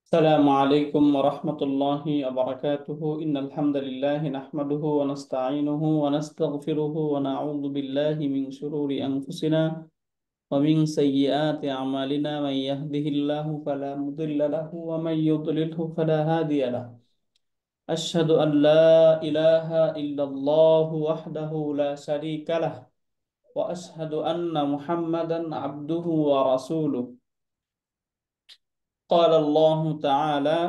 السلام عليكم ورحمة الله وبركاته إن الحمد لله نحمده ونستعينه ونستغفره ونعوذ بالله من شرور أنفسنا ومن سيئات أعمالنا من يهده الله فلا مضل له ومن يضلله فلا هادي له أشهد أن لا إله إلا الله وحده لا شريك له وأشهد أن محمدا عبده ورسوله قال الله تعالى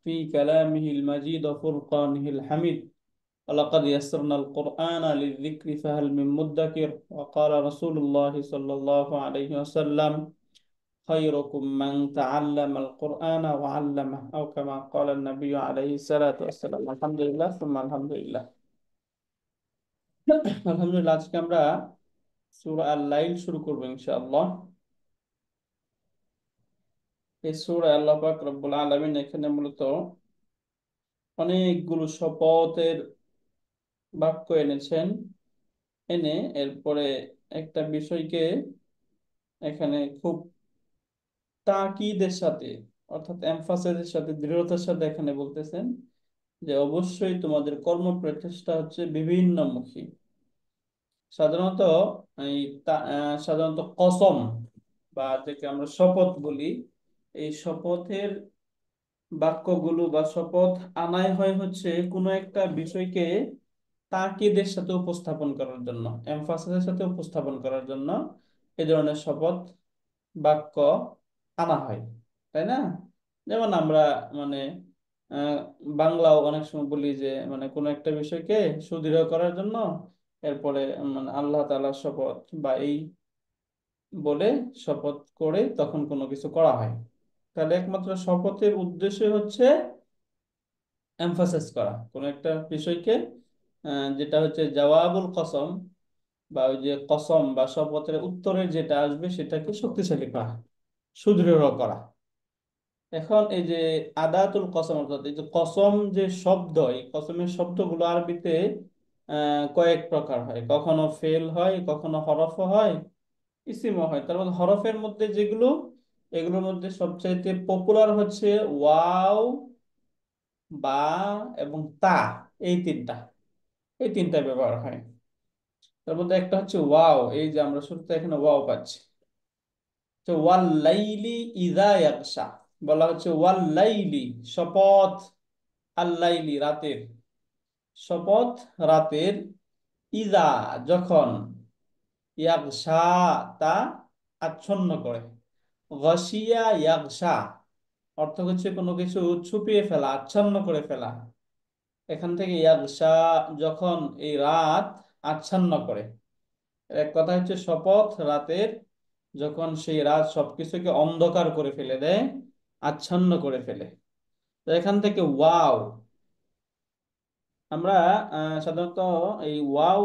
في كلامه المجيد وفرقانه الحميد ولقد يسرنا القرآن للذكر فهل من مدكر وقال رسول الله صلى الله عليه وسلم خيركم من تعلم القرآن وعلمه أو كما قال النبي عليه الصلاة والسلام الحمد لله ثم الحمد لله আলহামদুলিল্লাহ আজকে আমরা সূরা আল লাইল শুরু করব ইনশাআল্লাহ। এই সূরা আল্লাহ পাক রব্বুল আলামিন এখানে মূলত অনেকগুলো শপথের বাক্য এনেছেন। এনে এরপরে একটা বিষয়কে এখানে খুব তাকিদের সাথে অর্থাৎ এমফাসিসের সাথে দৃঢ়তার সাথে এখানে বলতেছেন যে অবশ্যই তোমাদের কর্ম প্রচেষ্টা হচ্ছে বিভিন্নমুখী। সাধারণত এই সাধারণত কসম বা যেকে আমরা শপথ বলি, এই শপথের বাক্যগুলো বা শপথ আনাই হয় হচ্ছে কোনো একটা বিষয়কে তাকিদের সাথে উপস্থাপন করার জন্য, এমফাসিসের সাথে উপস্থাপন করার জন্য এই ধরনের শপথ বাক্য আনা হয়, তাই না? যেমন আমরা মানে আহ, বাংলাও অনেক সময় বলি যে মানে কোনো একটা বিষয়কে সুদৃঢ় করার জন্য এরপরে মানে আল্লাহ তাআলার শপথ বা এই বলে শপথ করে তখন কোনো কিছু করা হয়। তাহলে একমাত্র শপথের উদ্দেশ্য হচ্ছে এমফাসাইজ করা কোনো একটা বিষয়কে, যেটা হচ্ছে জওয়াবুল কসম বা ওই যে কসম বা শপথের উত্তরের যেটা আসবে সেটাকে শক্তিশালী করা, সুদৃঢ় করা। এখন এই যে আদাতুল কসম অর্থাৎ এই যে কসম যে শব্দ, এই কসমের শব্দগুলো আরবিতে কয়েক প্রকার হয়, কখনো ফেল হয়, কখনো হরফ হয়, ইসিমও হয়। তার মধ্যে হরফের মধ্যে যেগুলো, এগুলোর মধ্যে সবচাইতে পপুলার হচ্ছে ওয়াও, বা এবং তা। এই তিনটা, এই তিনটা ব্যবহার হয়। তার মধ্যে একটা হচ্ছে ওয়াও, এই যে আমরা শুরুতে এখানে ওয়াও পাচ্ছি। তো ওয়াল লাইলি ইযা ইয়াগশা, বলা হচ্ছে ওয়াল লাইলি শপথ, আল্লাইলি রাতের, শপথ রাতের, ইযা যখন, ইয়াগশা তা আচ্ছন্ন করে, গশিয়া ইয়াগশা অর্থ হচ্ছে কোনো কিছু ছুপিয়ে ফেলা, আচ্ছন্ন করে ফেলা। এখান থেকে ইয়াগশা যখন এই রাত আচ্ছন্ন করে, এক কথা হচ্ছে শপথ রাতের যখন সেই রাত সবকিছুকে অন্ধকার করে ফেলে দেয়, আচ্ছন্ন করে ফেলে। তো এখান থেকে ওয়াও আমরা সাধারণত এই ওয়াও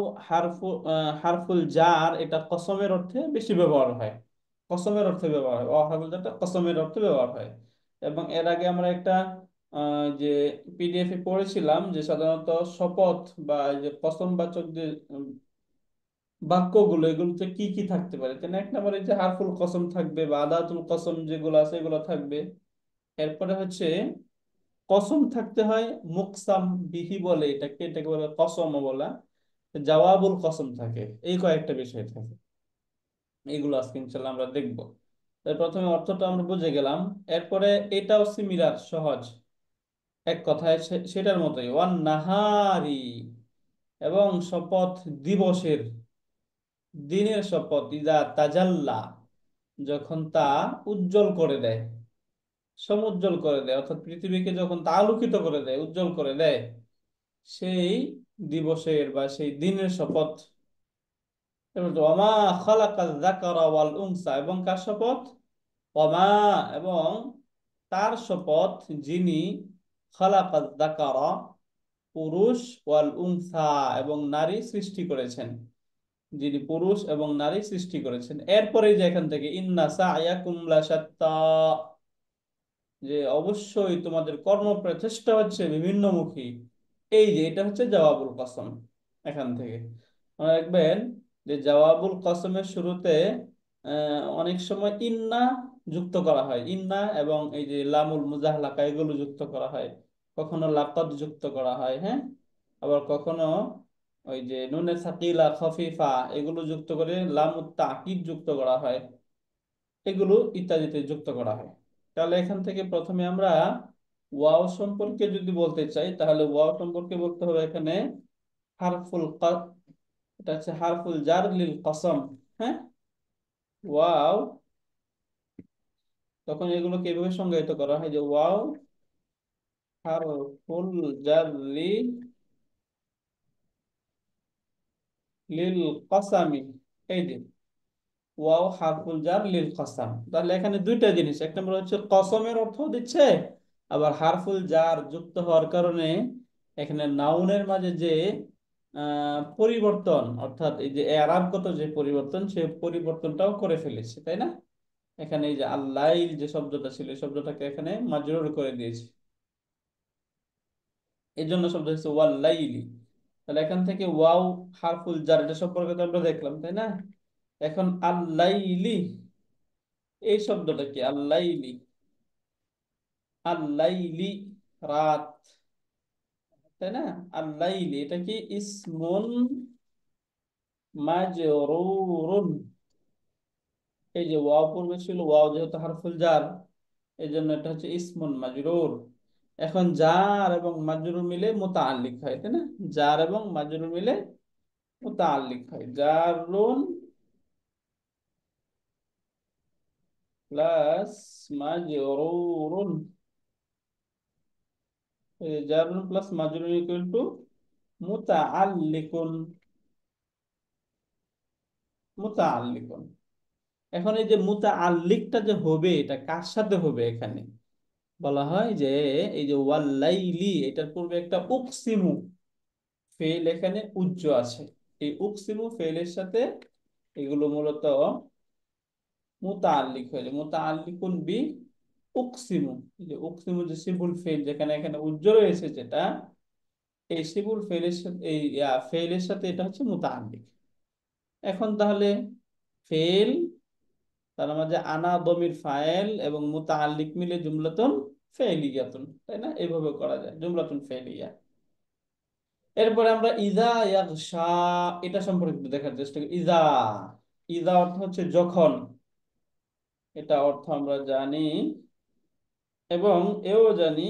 হারফুল জার, এটা কসমের অর্থে বেশি ব্যবহার হয়, কসমের অর্থে ব্যবহার হয়, ওয়াও হারফুল জারটা কসমের অর্থে ব্যবহার হয়। এবং এর আগে আমরা একটা যে পিডিএফ এ পড়েছিলাম যে সাধারণত শপথ বা এই যে কসমবাচক যে বাক্যগুলো, এগুলোতে কি কি থাকতে পারে, তাই না? এক নম্বরে যে হারফুল কসম থাকবে বা আদাতুল কসম যেগুলো আছে এগুলো থাকবে। এরপরে হচ্ছে কসম থাকতে হয়, মুকসাম বিহি বলে এটাকে, এটাকে বলে কসম বলা। জওয়াবুল কসম থাকে, এই কয়েকটা বিষয় থাকে। এইগুলো আজকে ইনশাল্লাহ আমরা দেখবো। তাই প্রথমে অর্থটা আমরা বুঝে গেলাম। এরপরে এটাও সিমিলার, সহজ, এক কথায় সেটার মতোই, ওয়ান নাহারি এবং শপথ দিবসের, দিনের শপথ, ইদা তাজাল্লা যখন তা উজ্জ্বল করে দেয়, সমুজ্জ্বল করে দেয়, অর্থাৎ পৃথিবীকে যখন তা আলোকিত করে দেয়, উজ্জ্বল করে দেয়, সেই দিবসের বা সেই দিনের শপথ। এবার তো ওমা খালাকাল যাকারা ওয়াল উনসা, এবং কার শপথ? ওমা এবং তার শপথ যিনি খালাকাল যাকারা পুরুষ, ওয়াল উনসা এবং নারী সৃষ্টি করেছেন, যিনি পুরুষ এবং নারী সৃষ্টি করেছেন। এরপরে যে এখান থেকে ইন্না সা'য়াকুম লাশাত্তা, যে অবশ্যই তোমাদের কর্ম প্রচেষ্টা হচ্ছে বিভিন্নমুখী। এই যে এটা হচ্ছে জওয়াবুল কসম। এখান থেকে মনে রাখবেন যে জওয়াবুল কসমের শুরুতে অনেক সময় ইন্না যুক্ত করা হয়, ইন্না এবং এই যে লামুল মুজাহলাকা এগুলো যুক্ত করা হয়, কখনো লাকাদ যুক্ত করা হয়, হ্যাঁ, আবার কখনো ওই যে নুনে সাকিলা খফিফা এগুলো যুক্ত করে লামুত তাকিদ যুক্ত করা হয়, এগুলো ইত্যাদিতে যুক্ত করা হয়। তাহলে এখান থেকে প্রথমে আমরা ওয়াও সম্পর্কে যদি বলতে চাই, তাহলে ওয়াও সম্পর্কে বলতে হবে এখানে হারফুল এটা হচ্ছে হারফুল জার লিল কসম, হ্যাঁ, ওয়াও। তখন এগুলোকে এভাবে সংজ্ঞায়িত করা হয় যে ওয়াও হারফুল জার লিল কসামি। এই যে ওয়াও হারফুল জার লিল কসাম, তাহলে এখানে দুইটা জিনিস, এক নম্বর হচ্ছে কসমের অর্থ দিচ্ছে, আবার হারফুল জার যুক্ত হওয়ার কারণে এখানে নাউনের মাঝে যে পরিবর্তন, অর্থাৎ এই যে এরাবগত যে পরিবর্তন, সেই পরিবর্তনটাও করে ফেলেছে, তাই না? এখানে এই যে আল্লাইল যে শব্দটা ছিল, এই শব্দটাকে এখানে মাজরুর করে দিয়েছে, এই জন্য শব্দ হচ্ছে ওয়াল্লাইলি। তাহলে এখান থেকে ওয়াও হারফুল জার এটা সম্পর্কে তো আমরা দেখলাম, তাই না? এখন আল্লাইলি, এই শব্দটা কি? আল্লাইলি, আল্লাইলি রাত, তাই না? আল্লাইলি এটা কি ইসমুন মাজরুরুন। এই যে ওয়াও পূর্বে ছিল, ওয়াও যেহেতু হারফুল জার, এই জন্য এটা হচ্ছে ইসমুন মাজরুর। এখন জার এবং মাজরুর মিলে মুতাআল্লিক হয়, তাই না? জার এবং মাজরুর মিলে মুতাআল্লিক হয়, জারুন প্লাস মাজরুরুন। এই জারুন প্লাস মাজরুর ইকুয়াল টু মুতাআল্লিকুন, মুতাআল্লিকুন। এখন এই যে মুতাআল্লিকটা যে হবে, এটা কার সাথে হবে? এখানে বলা হয় যে এই যে ওয়াল্লাইলি, এটার পূর্বে একটা উকসিমু ফেল এখানে উজ্জ আছে, এই উকসিমু ফেলের সাথে এগুলো মূলত মুতাআল্লিক হয়ে যায়, মুতাআল্লিকুন বি উকসিমু। এই যে উকসিমু যে সিবুল ফেল, যেখানে এখানে উজ্জ রয়েছে যেটা, এই সিবুল ফেলের সাথে এই ফেলের সাথে এটা হচ্ছে মুতাআল্লিক। এখন তাহলে ফেল, তার মাঝে আনা দমির ফাইল এবং মুতাআল্লিক মিলে জুমলাতুন ফেলিয়াতুন, তাই না? এইভাবে করা যায় জুমলাতুন ফেলিয়া। এরপরে আমরা ইজা ইয়াগশা, এটা সম্পর্কে একটু দেখার চেষ্টা করি। ইজা, ইজা অর্থ হচ্ছে যখন, এটা অর্থ আমরা জানি, এবং এও জানি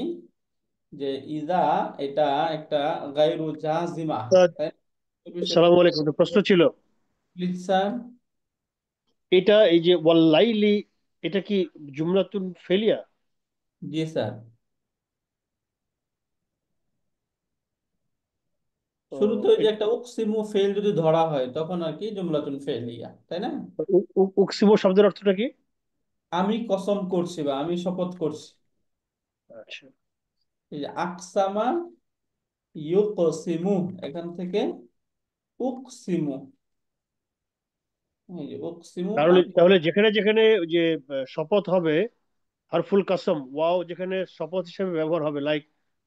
যে ইজা এটা একটা গায়রু জাজিমা, তাই না? এই বিষয়টা সালাম আলাইকুম, একটা প্রশ্ন ছিল। Please sir. এটা এই যে ওয়াল্লাইলি, এটা কি জুমলাতুন ফেলিয়া? জি স্যার, ও, শুরুতে ওই যে একটা উকসিমু ফেল যদি ধরা হয় তখন আর কি জুমলাতুন ফেলিয়া, তাই না? উকসিবো শব্দের অর্থটা কি? আমি কসম করছি বা আমি শপথ করছি। আচ্ছা। এই যে আকসামা ইউকসিমু, এখান থেকে উকসিমু, এই যে উকসিমু তাহলে আমি। তাহলে যেখানে যেখানে ওই যে শপথ হবে, হারফুল কাসম ওয়াও যেখানে শপথ হিসেবে ব্যবহার হবে, লাইক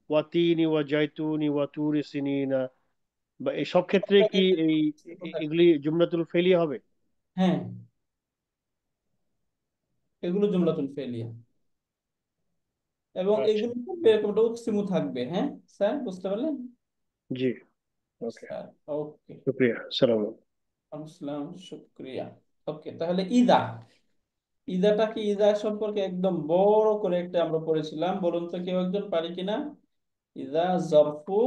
ওয়াতিনি ওয়া জাইতুনি ওয়া তুরি সিনিনা, বা এই সব ক্ষেত্রে কি এই এগুলি জুমলাতুল ফেলিয়া হবে? হ্যাঁ, এগুলো জুমলাতুল ফেলিয়া, এবং আচ্ছা। এগুলো থাকবে এরকম একটা উকসিমু থাকবে, হ্যাঁ স্যার, বুঝতে পারলেন? জি। ওকে। স্যার ওকে, শুক্রিয়া, সালাম। আসসালাম, শুক্রিয়া। ওকে, তাহলে ইদা, ইদাটা কি? ইদা সম্পর্কে একদম বড় করে একটা আমরা পড়েছিলাম, বলুন তো কেউ একজন পারি কিনা? ইদা জরফু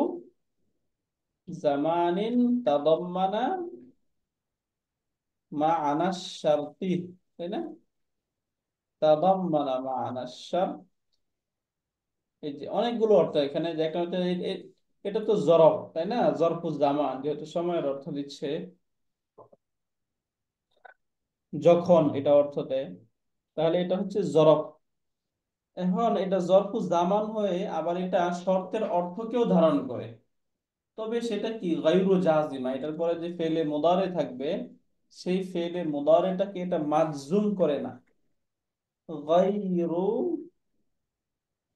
জামানিন তাদাম্মানা মা আনাস শারতি, তাই না? তাদাম্মানা মা আনাস শারত, এই যে অনেকগুলো অর্থ এখানে, যে একটা হচ্ছে এটা তো জরফ, তাই না? জরফু জামান যেহেতু সময়ের অর্থ দিচ্ছে, যখন এটা অর্থ দেয়, তাহলে এটা হচ্ছে জরফ। এখন এটা জরফু জামান হয়ে আবার এটা শর্তের অর্থকেও ধারণ করে, তবে সেটা কি গায়রু জাজিমা, এটার পরে যে ফেলে মুদারে থাকবে, সেই ফেলে মুদারেটাকে এটা মাজজুম করে না, গায়রু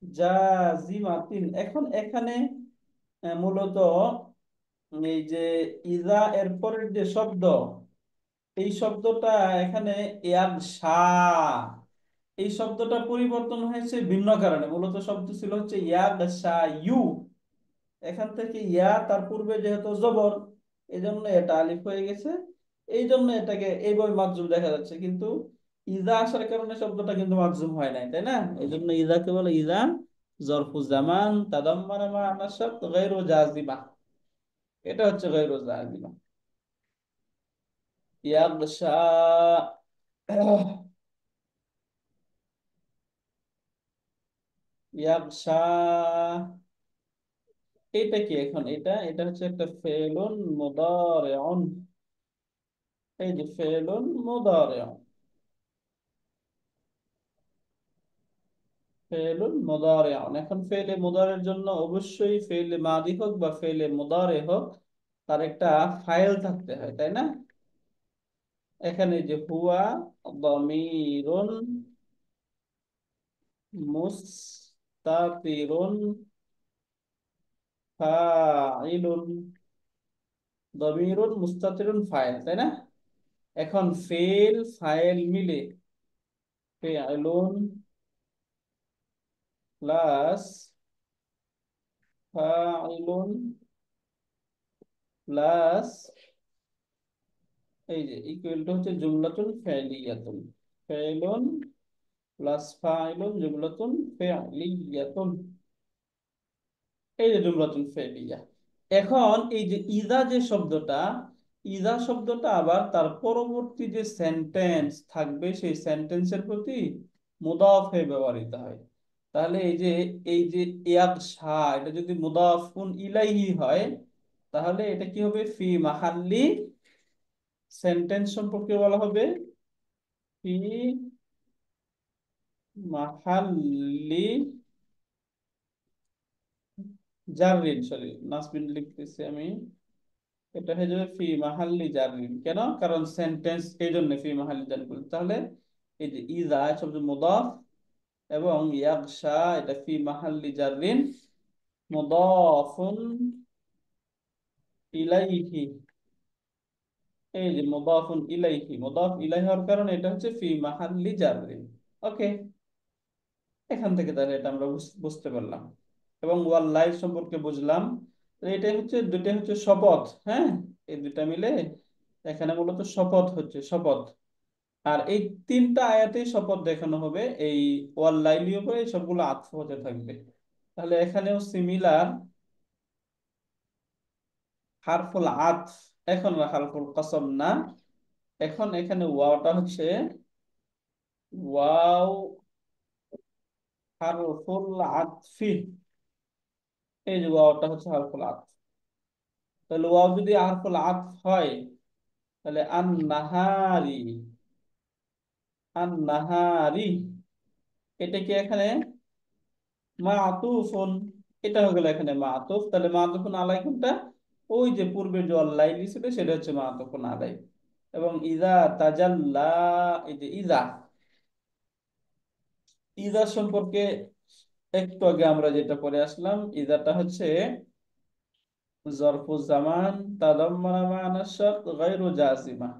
জাজিমাতিন। এখন এখানে মূলত এই যে ইজা এর পরের যে শব্দ, এই শব্দটা এখানে ইয়াগশা, এই শব্দটা পরিবর্তন হয়েছে ভিন্ন কারণে। মূলত শব্দ ছিল হচ্ছে ইয়াগশা ইউ, এখান থেকে ইয়া তার পূর্বে যেহেতু জবর, এই জন্য এটা আলিফ হয়ে গেছে, এই জন্য এটাকে এইভাবে মাকজুম দেখা যাচ্ছে। কিন্তু ইজা আসার কারণে শব্দটা কিন্তু মাকজুম হয় নাই, তাই না? এই জন্য ইজাকে বলে ইজা জরফু জামান তাদাম্মানা মা'আনা শারত গায়রু জাজিমা, এটা হচ্ছে গায়রু জাজিমা। ইয়াগশা, ইয়াগশা, এটা কি এখন? এটা হচ্ছে একটা ফেলুন মুদারিউন, এই যে ফেলুন মুদারিউন, ফেলুন মুদারিউন। এখন ফেলে মুদারের জন্য অবশ্যই ফেলে মাদি হোক বা ফেলে মুদারে হোক, তার একটা ফাইল থাকতে হয়, তাই না? এখানে যে হুয়া দামিরুন মুস্তাতিরুন ফাইলুন, দামিরুন মুস্তাতিরুন ফাইল, তাই না? এখন ফেল ফাইল মিলে ফেলুন প্লাস ফাইলুন প্লাস, এই যে ইকুয়াল টু হচ্ছে জুমলাতুন ফাইলিয়াতুন, ফাইলুন প্লাস ফাইলুন জুমলাতুন ফাইলিয়াতুন, এই যে জুমলাতুন ফাইলিয়া। এখন এই যে ইদা যে শব্দটা, ইদা শব্দটা আবার তার পরবর্তী যে সেন্টেন্স থাকবে সেই সেন্টেন্সের প্রতি মুদাফ হয়ে ব্যবহৃত হয়। তাহলে এই যে ইয়াগশা, এটা যদি মুদাফুন ইলাইহি হয়, তাহলে এটা কি হবে? ফি মাহাল্লি, সেন্টেন্স সম্পর্কে বলা হবে ফি মাহাল্লি জাররিন, সরি নাসবিন লিখতেছি আমি, এটা হয়ে যাবে ফি মাহাল্লি জাররিন। কেন? কারণ সেন্টেন্স, এই জন্য ফি মাহাল্লি জাররিন বলি। তাহলে এই যে ইজা শব্দ মুদাফ এবং ইয়াগশা এটা ফি মাহাল্লি জাররিন মুদাফুন ইলাইহি, এই যে মুদাফুন ইলাইহি, মুদাফ ইলাইহি হওয়ার কারণে এটা হচ্ছে ফি মাহাল্লি জাররিন। ওকে, এখান থেকে তাহলে এটা আমরা বুঝতে পারলাম এবং ওয়াল লাইফ সম্পর্কে বুঝলাম। তো এটাই হচ্ছে, দুইটা হচ্ছে শপথ, হ্যাঁ, এই দুইটা মিলে এখানে মূলত শপথ হচ্ছে, শপথ। আর এই তিনটা আয়াতেই শপথ দেখানো হবে, এই ওয়াল লাইলি উপরে সবগুলো আতফ হতে থাকবে। তাহলে এখানেও সিমিলার হারফুল আতফ, এখন হারফুল কসম না, এখন এখানে ওয়াওটা হচ্ছে ওয়াও হারফুল আতফি, এই যে ওয়াওটা হচ্ছে হারফুল আতফ। তাহলে ওয়াও যদি হারফুল আতফ হয়, তাহলে আন নাহারি, আন নাহারি, এটা কি এখানে মাতুফুন, এটা হয়ে গেল এখানে মাতুফ। তাহলে মাতুফুন আলাই কোনটা? ওই যে পূর্বে যে অল্লাইলি ছিল সেটা হচ্ছে মাতুফুন আলাই। এবং ইদা তাজাল্লা, এই যে ইদা, ইদা সম্পর্কে একটু আগে আমরা যেটা পড়ে আসলাম, ইদাটা হচ্ছে জরফুজ জামান তাদাম্মানা মা'আনা শারত গায়রু জাজিমা,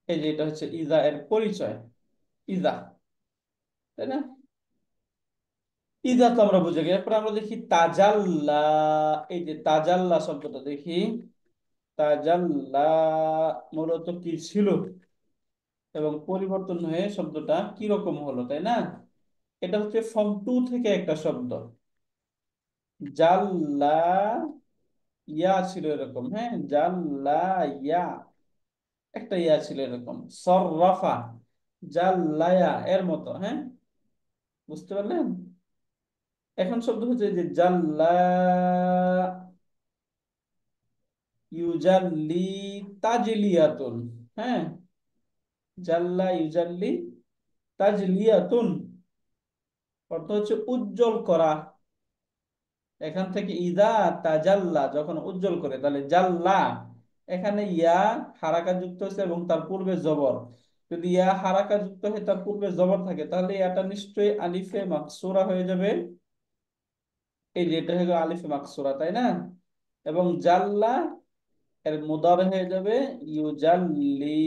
এই যে এটা হচ্ছে ইদা এর পরিচয়, ইদা, তাই না? ইদা তো আমরা বুঝে গেছি। এরপর আমরা দেখি তাজাল্লা, এই যে তাজাল্লা শব্দটা দেখি, তাজাল্লা মূলত কি ছিল এবং পরিবর্তন হয়ে শব্দটা কি রকম হলো, তাই না? এটা হচ্ছে ফর্ম টু থেকে একটা শব্দ, জাল্লা, ইয়া ছিল এরকম, হ্যাঁ, জাল্লা ইয়া, একটা ইয়া ছিল এরকম, সররাফা, জাল্লায়া এর মতো, হ্যাঁ, বুঝতে পারলেন? এখন শব্দ হচ্ছে যে জাল্লা ইউজাল্লি তাজলিয়াতুন, হ্যাঁ, জাল্লা ইউজাল্লি তাজলিয়াতুন, অর্থ হচ্ছে উজ্জ্বল করা। এখান থেকে ইদা তাজাল্লা, যখন উজ্জ্বল করে, তাহলে জাল্লা, এখানে ইয়া হারাকা যুক্ত হয়েছে এবং তার পূর্বে জবর। যদি ইয়া হারাকা যুক্ত হয়ে তার পূর্বে জবর থাকে, তাহলে এটা নিশ্চয়ই আলিফে মাকসুরা হয়ে যাবে, এই যে এটা হয়ে গেল আলিফে মাকসুরা, তাই না? এবং জাল্লা এর মুদারে হয়ে যাবে ইউজাল্লি।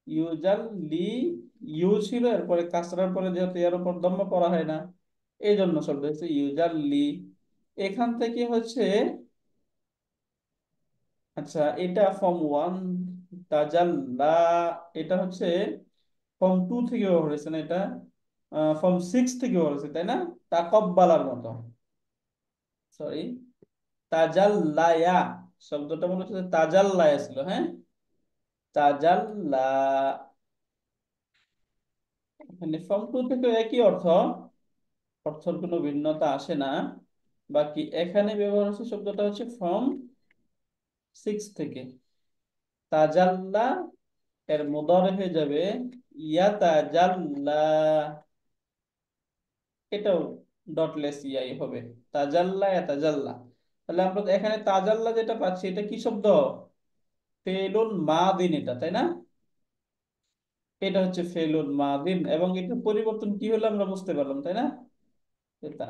ইউজাল্লি, ইউ ছিল, এরপরে কাসরার পরে যেহেতু এর উপর দম্ম পড়া হয় না, এই জন্য শব্দ হচ্ছে ইউজাল্লি। এখান থেকে হচ্ছে, আচ্ছা এটা ফর্ম ওয়ান। তাজাল্লা, এটা হচ্ছে ফর্ম টু থেকে ব্যবহার হয়েছে না, এটা ফর্ম সিক্স থেকে ব্যবহার হয়েছে, তাই না? তাকব্বালার মতো, সরি, তাজাল্লায়া, শব্দটা মনে হচ্ছে তাজাল্লায়া ছিল, হ্যাঁ, তাজাল্লা। এখানে ফর্ম টু থেকে একই অর্থ, অর্থের কোনো ভিন্নতা আসে না। বাকি এখানে ব্যবহার হচ্ছে শব্দটা হচ্ছে ফর্ম সিক্স থেকে। তাজাল্লা এর মুদারে হয়ে যাবে ইয়াতাজাল্লা, এটাও ডটলেস ইয়াই হবে, তাজাল্লা ইয়াতাজাল্লা। তাহলে আমরা এখানে তাজাল্লা যেটা পাচ্ছি, এটা কি শব্দ? ফেলুন মাদিন, এটা তাই না? এটা হচ্ছে ফেলুন মাদিন, এবং এটা পরিবর্তন কি হলো আমরা বুঝতে পারলাম, তাই না?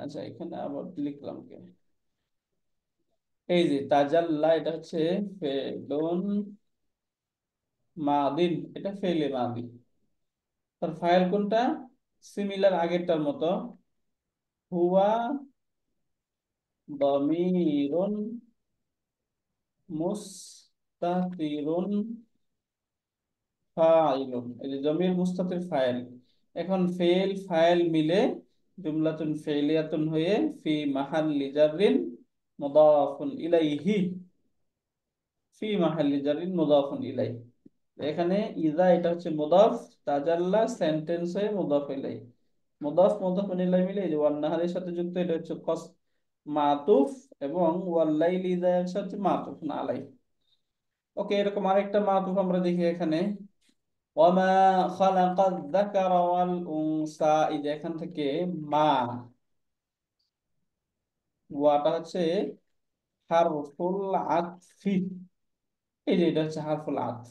আচ্ছা এখানে আবার লিখলাম কে, এই যে তাজাল্লা, এটা হচ্ছে ফেলুন মাদিন, এটা ফেলে মাদিন। তার ফাইল কোনটা? সিমিলার আগেরটার মতো, হুয়া দমিরুন মুস্তাতিরুন ফাইলুন, এই যে জমির মুস্তাতির ফাইল। এখন ফেল ফাইল মিলে জুমলাতুন ফেলিয়াতুন হয়ে ফি মাহাল্লি জাররিন মুদাফুন ইলাইহি, ফি মাহাল্লি জাররিন মুদাফুন ইলাইহি। এখানে ইজা এটা হচ্ছে মুদাফ, তাজাল্লা সেন্টেন্স হয়ে মুদাফ ইলাই, মুদাফ মুদাফ ইলাই মিলে এই যে ওয়ান নাহারের সাথে যুক্ত, এটা হচ্ছে কস মাতুফ, এবং ওয়াল্লাইলি ইজা এর সাথে মাতুফ না আলাই। ওকে, এরকম আরেকটা মাতুফ আমরা দেখি এখানে, ওয়ামা খালাকায যাকারা ওয়াল উনসা, এই যে এখান থেকে মা, ওয়াটা হচ্ছে হারফুল আতফি, এই যে এটা হচ্ছে হারফুল আতফ।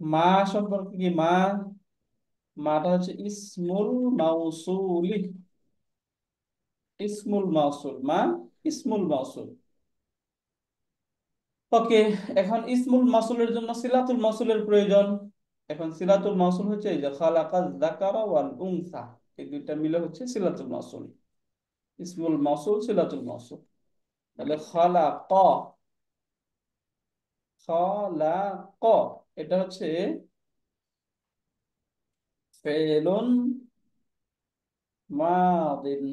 মা সম্পর্কে কি, মা, মাটা হচ্ছে ইসমুল মাউসুলি, ইসমুল মাউসুল, মা ইসমুল মাউসুল। ওকে, এখন ইসমুল মাউসুলের জন্য সিলাতুল মাউসুলের প্রয়োজন। এখন সিলাতুল মাউসুল হচ্ছে এই যে খালাকায যাকারা ওয়াল উনসা, এই দুইটা মিলে হচ্ছে সিলাতুল মাউসুল, ইসমুল মাউসুল সিলাতুল মাউসুল। তাহলে খালাক, এটা হচ্ছে ফেলুন মাদিন,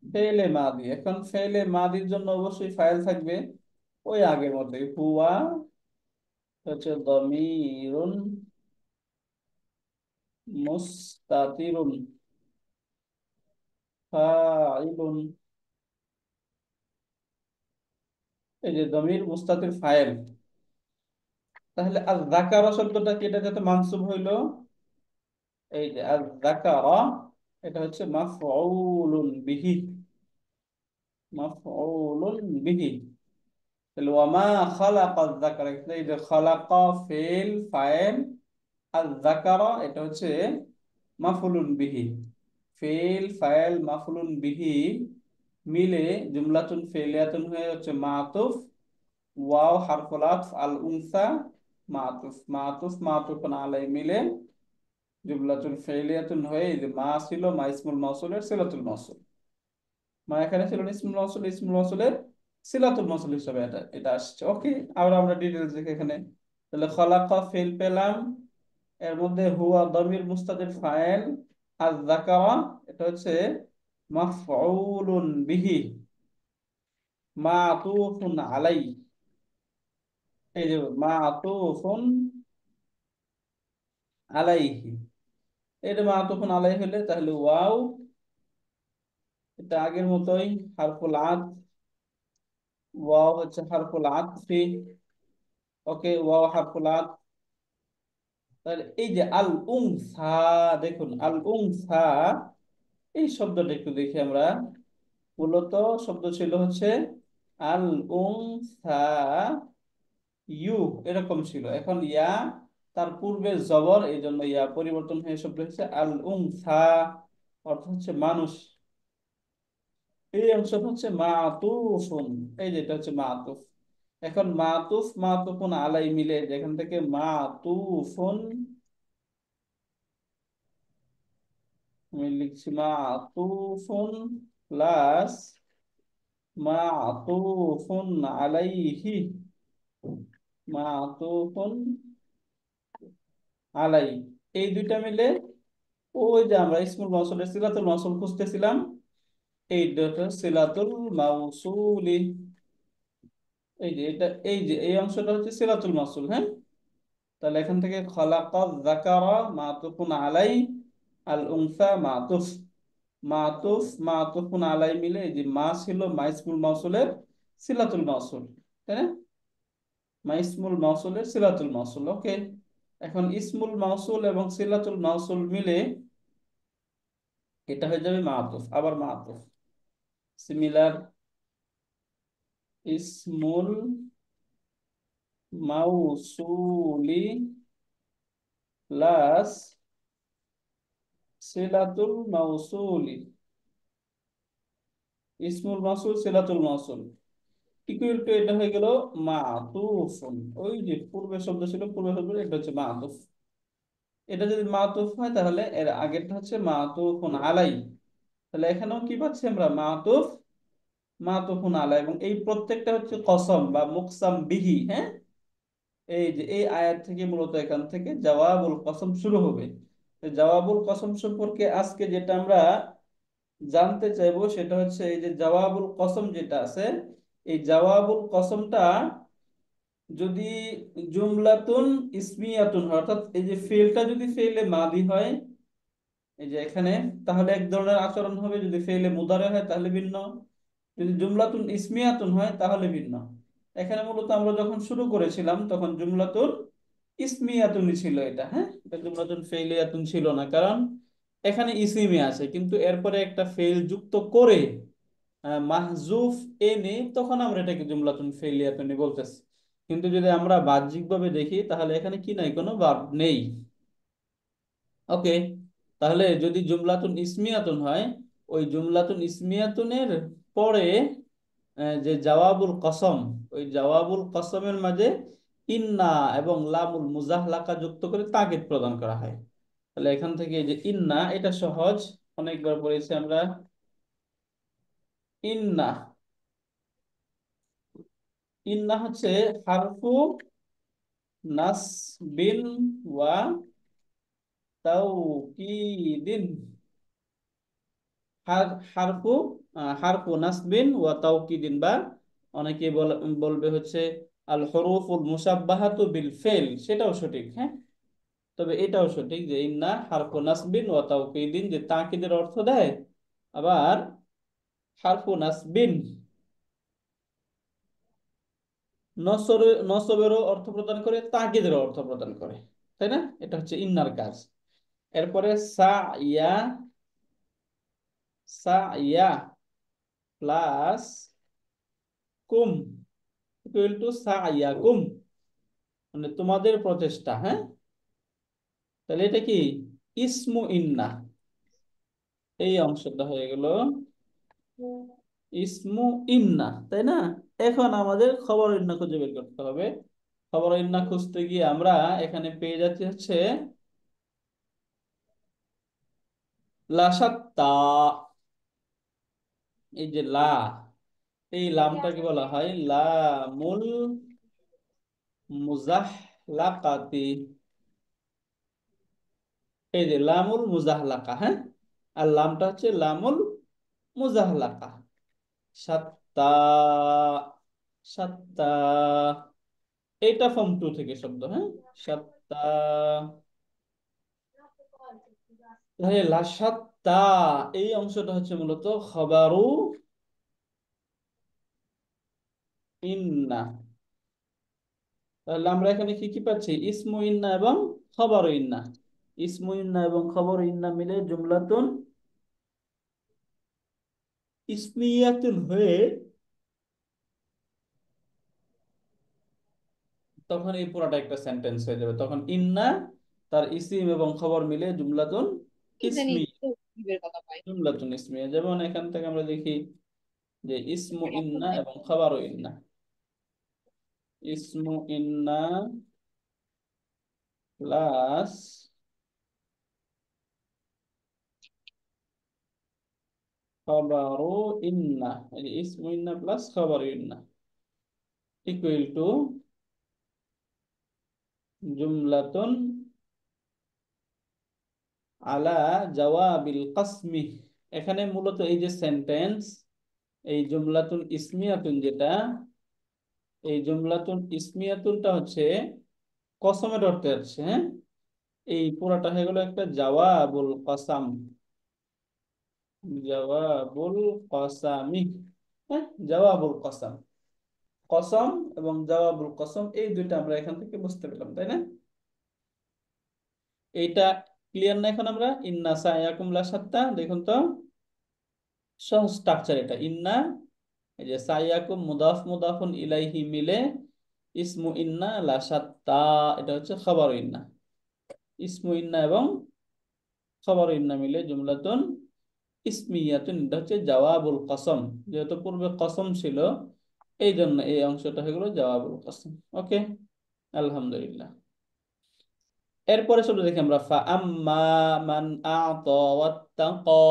ফেলে মাদি। এখন ফেলে মাদির জন্য অবশ্যই ফাইল থাকবে, ওই আগের মতোই, হুয়া হচ্ছে দমিরুন মুস্তাতিরুন ফাইলুন, এই যে দমির মুস্তাতির ফাইল। তাহলে আজ যাকারা শব্দটা কি, এটা যাতে মানসুব হইলো, এই যে আজ যাকারা, এটা হচ্ছে মাফউলুন বিহি, মাফউলুন বিহি। তাহলে ওয়ামা খালাকা যাকারা, এই যে খালাকা ফেল ফাইল, আর যাকারা এটা হচ্ছে মাফউলুন বিহি, ফেল ফাইল মাফউলুন বিহি মিলে জুমলাতুন ফেলিয়াতুন হয়ে হচ্ছে মাতুফ, ওয়াও হারফুল আতফ, আল উনসা মাতুফ, মাতুফ মাতুফুন আলাই মিলে জুমলাতুন ফেলিয়াতুন হয়ে, এই যে মা ছিল মা ইসমুল মাউসুলের সিলাতুল মাউসুল, মা এখানে ছিল না ইসমুল মাউসুল, ইসমুল মাউসুলের সিলাতুল মাউসুল হিসেবে এটা এটা আসছে। ওকে, আবার আমরা ডিটেইলস দেখি এখানে। তাহলে খলাকা ফেল পেলাম, এর মধ্যে হুয়া দমির মুস্তাতির ফাইল, আর যাকারা এটা হচ্ছে মাফউলুন বিহি মাতুফুন আলাই, এই যে মাতুফুন আলাইহি, এটা মাতুফুন আলাইহি হলে তাহলে ওয়াও, এটা আগের মতোই হারফুল আত, ওয়াও হচ্ছে হারফুল আতফি। ওকে, ওয়াও হারফুল আত। তাহলে এই যে আল উনসা, দেখুন আল উনসা এই শব্দটা একটু দেখি আমরা। মূলত শব্দ ছিল হচ্ছে আল উনসা, ইউ এরকম ছিল, এখন ইয়া তার পূর্বে জবর, এই জন্য ইয়া পরিবর্তন হয়ে শব্দ হচ্ছে আল উনসা, অর্থ হচ্ছে মানুষ। এই অংশটা হচ্ছে মাতুফুন। এই যেটা হচ্ছে মাতুফ। এখন মাতুফ মাতুফুন আলাই মিলে যেখান থেকে মাতুফুন, আমি লিখছি মাতুফুন প্লাস মাতুফুন আলাইহি, মাতুফুন আলাই, এই দুইটা মিলে ওই যে আমরা ইসমুল মাউসুলের সিলাতুল মাউসুল খুঁজতেছিলাম, এই দুটো সিলাতুল মাউসুলি। এই যে এটা, এই যে এই অংশটা হচ্ছে সিলাতুল মাউসুল, হ্যাঁ। তাহলে এখান থেকে খলাকা যাকারা মাতুফুন আলাই, আল উনসা মাতুফ, মাতুফ মাতুফুন আলাই মিলে এই যে মা ছিল মা ইসমুল মাউসুলের সিলাতুল মাউসুল, তাই না? মা ইসমুল মাউসুলের সিলাতুল মাউসুল, ওকে। এখন ইসমুল মাউসুল এবং সিলাতুল মাউসুল মিলে এটা হয়ে যাবে মাতুফ, আবার মাতুফ, সিমিলার ইসমুল মাউসুলি প্লাস সিলাতুল মাউসুলি, ইসমুল মাউসুল সিলাতুল মাউসুল ইকুয়াল টু, এটা হয়ে গেল মাতুফুন। ওই যে পূর্বে শব্দ ছিল, পূর্বে শব্দ এটা হচ্ছে মাতুফ। এটা যদি মাতুফ হয় তাহলে এর আগেরটা হচ্ছে মাতুফুন আলাই। তাহলে এখানেও কি পাচ্ছি আমরা, মাতুফ মাতুফুন আলাই, এবং এই প্রত্যেকটা হচ্ছে কসম বা মুকসাম বিহি, হ্যাঁ। এই যে এই আয়াত থেকে মূলত এখান থেকে জাওয়াবুল কসম শুরু হবে। তো জাওয়াবুল কসম সম্পর্কে আজকে যেটা আমরা জানতে চাইবো সেটা হচ্ছে এই যে জাওয়াবুল কসম যেটা আছে, এই জাওয়াবুল কসমটা যদি জুমলাতুন ইসমিয়াতুন হয়, অর্থাৎ এই যে ফেলটা যদি ফেলে মাদি হয়, এই যে এখানে, তাহলে এক ধরনের আচরণ হবে। যদি ফেলে মুদারে হয় তাহলে ভিন্ন, যদি জুমলাতুন ইসমিয়াতুন হয় তাহলে ভিন্ন। এখানে মূলত আমরা যখন শুরু করেছিলাম তখন জুমলাতুন ইসমিয়াতুনই ছিল এটা, হ্যাঁ। এটা জুমলাতুন ফেলিয়াতুন ছিল না, কারণ এখানে ইসিমে আছে, কিন্তু এরপরে একটা ফেল যুক্ত করে মাহজুফ এনে তখন আমরা এটাকে জুমলাতুন ফেলিয়াতুন বলতেছি। কিন্তু যদি আমরা বাহ্যিকভাবে দেখি তাহলে এখানে কি নাই, কোনো ভার্ব নেই। ওকে। তাহলে যদি জুমলাতুন ইসমিয়াতুন হয়, ওই জুমলাতুন ইসমিয়াতুনের পরে যে জাওয়াবুল কসম, ওই জাওয়াবুল কসমের মাঝে ইন্না এবং লামুল মুজাহলাকা যুক্ত করে তাগিদ প্রদান করা হয়। তাহলে এখান থেকে এই যে ইন্না, এটা সহজ, অনেকবার পড়েছি আমরা। ইন্না, ইন্না হচ্ছে হারফু নাসবিন ওয়া তাওকিদিন। হারফু হারফু নাসবিন ওয়া তাওকিদিন, বা অনেকে বলবে হচ্ছে আল হরুফুল মুসাব্বাহাতু বিল ফেল, সেটাও সঠিক, হ্যাঁ। তবে এটাও সঠিক যে ইন্না হারফু নাসবিন ওয়া তাওকিদিন, যে তাকিদের অর্থ দেয়, আবার হারফু নাসবিন নসবেরও অর্থ প্রদান করে, তাকিদেরও অর্থ প্রদান করে, তাই না? এটা হচ্ছে ইন্নার কাজ। এরপরে সা ইয়া, সা ইয়া প্লাস কুম ইকুয়াল টু সা ইয়া কুম, মানে তোমাদের প্রচেষ্টা, হ্যাঁ। তাহলে এটা কি, ইসমু ইন্না, এই অংশটা হয়ে গেল ইসমু ইন্না, তাই না? এখন আমাদের খবর ইন্না খুঁজে বের করতে হবে। খবর ইন্না খুঁজতে গিয়ে আমরা এখানে পেয়ে যাচ্ছি হচ্ছে লাসাত্তা। এই যে লা, এই লামটাকে বলা হয় লামুল মুজাহলাকাতি। এই যে লামুল মুজাহলাকা, হ্যাঁ। আর লামটা হচ্ছে লামুল মুজাহলাকা। সাত্তা, সাত্তা, এটা ফর্ম টু থেকে শব্দ, হ্যাঁ। সাত্তা, তাহলে লাসাত্তা, এই অংশটা হচ্ছে মূলত খবরু ইন্না। তাহলে আমরা এখানে কি কি পাচ্ছি, ইসমু ইন্না এবং খবরু ইন্না। ইসমু ইন্না এবং খবরু ইন্না মিলে জুমলাতুন ইসমিয়াতুন হয়ে তখন এই পুরাটা একটা সেন্টেন্স হয়ে যাবে। তখন ইন্না তার ইসিম এবং খবর মিলে জুমলাতুন কি জানি ইসমি, তৌকিবের কথা পাই। জুমলাতুন ইসমিয়া। যেমন এখান থেকে আমরা দেখি যে ইসমু ইন্না এবং খাবারু ইন্না। ইসমু ইন্না প্লাস খাবারু ইন্না, এই যে ইসমু ইন্না প্লাস খাবারু ইন্না ইকুয়াল টু জুমলাতুন আলা জাওয়াবিল কাসমি। এখানে মূলত এই যে সেন্টেন্স, এই জুমলাতুন ইসমিয়াতুন যেটা, এই জুমলাতুন ইসমিয়াতুনটা হচ্ছে কসমের অর্থে আছে, হ্যাঁ। এই পুরাটা হয়ে গেল একটা জাওয়াবুল কসাম, জাওয়াবুল কসামি, হ্যাঁ, জাওয়াবুল কসাম। কসম এবং জাওয়াবুল কসম এই দুইটা আমরা এখান থেকে বুঝতে পেলাম, তাই না? এইটা ক্লিয়ার না এখন? আমরা ইন্না সায়াকুম লা শাত্তা, দেখুন তো সহজ স্ট্রাকচার এটা। ইন্না, এই যে সাইয়াকুম মুদাফ মুদাফুন ইলাইহি মিলে ইসমু ইন্না লা শাত্তা, এটা হচ্ছে খবর ইন্না। ইসমু ইন্না এবং খবর ইন্না মিলে জুমলাতুন ইসমিয়াতুন, এটা হচ্ছে জাওয়াবুল কসম। যেহেতু পূর্বে কসম ছিল, এই জন্য এই অংশটা হয়ে গেল জাওয়াবুল কসম। ওকে, আলহামদুলিল্লাহ। এরপরে শুধু দেখি আমরা ফা আম্মা মান আ'তা ওয়াত্তাকা।